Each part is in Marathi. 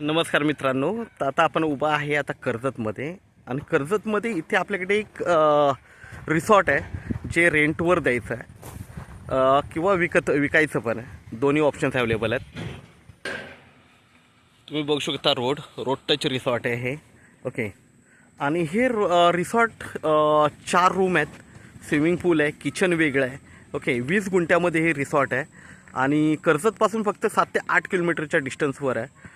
नमस्कार मित्रांनो, तर आता आपण उभा आहे आता कर्जतमध्ये. आणि कर्जतमध्ये इथे आपल्याकडे एक रिसॉर्ट आहे जे रेंटवर द्यायचं आहे किंवा विकायचं पण आहे. दोन्ही ऑप्शन्स अवेलेबल आहेत. तुम्ही बघू शकता रोड टच रिसॉर्ट आहे हे. ओके. आणि हे रिसॉर्ट 4 रूम आहेत, स्विमिंग पूल आहे, किचन वेगळं आहे. ओके. 20 गुंठ्यामध्ये हे रिसॉर्ट आहे आणि कर्जतपासून फक्त 7 ते 8 किलोमीटरच्या डिस्टन्सवर आहे.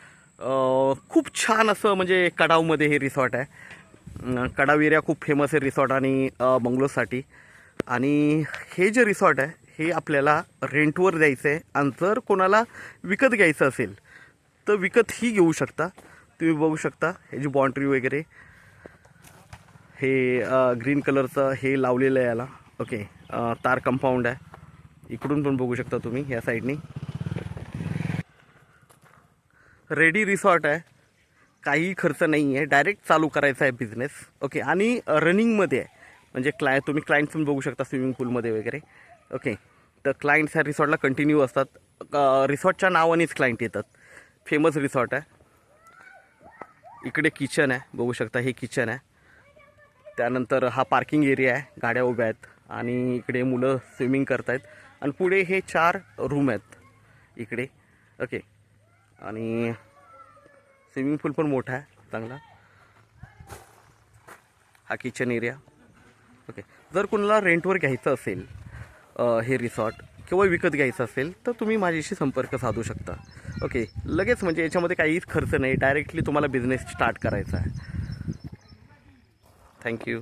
खूप छान असं म्हणजे कडावमध्ये हे रिसॉर्ट आहे. कडाव एरिया खूप फेमस आहे रिसॉर्ट आणि बंगलोसाठी. आणि हे जे रिसॉर्ट आहे हे आपल्याला रेंटवर द्यायचं आहे. आणि जर कोणाला विकत घ्यायचं असेल तर विकतही घेऊ शकता. तुम्ही बघू शकता हे जी बाउंड्री वगैरे हे ग्रीन कलरचं हे लावलेलं आहे याला. ओके. तार कंपाऊंड आहे. इकडून पण बघू शकता तुम्ही या साईडनी. रेडी रिसॉर्ट आहे, काही खर्च नाही आहे, डायरेक्ट चालू करायचा आहे बिझनेस. ओके. आणि रनिंगमध्ये आहे, म्हणजे तुम्ही क्लायंट्स पण बघू शकता स्विमिंग पूलमध्ये वगैरे. ओके. तर क्लायंट्स ह्या रिसॉर्टला कंटिन्यू असतात. रिसॉर्टच्या नावानेच क्लायंट येतात. फेमस रिसॉर्ट आहे. इकडे किचन आहे, बघू शकता हे किचन आहे. त्यानंतर हा पार्किंग एरिया आहे, गाड्या उभ्या आहेत आणि इकडे मुलं स्विमिंग करत आहेत. आणि पुढे हे 4 रूम आहेत इकडे. ओके. आणि स्विमिंग पूल पण मोठा आहे चांगला. हा किचन एरिया. ओके. जर कोणाला रेंटवर घ्यायचं असेल हे रिसॉर्ट किंवा विकत घ्यायचं असेल तर तुम्ही माझ्याशी संपर्क साधू शकता. ओके. लगेच म्हणजे याच्यामध्ये काहीच खर्च नाही, डायरेक्टली तुम्हाला बिझनेस स्टार्ट करायचा आहे. थँक्यू.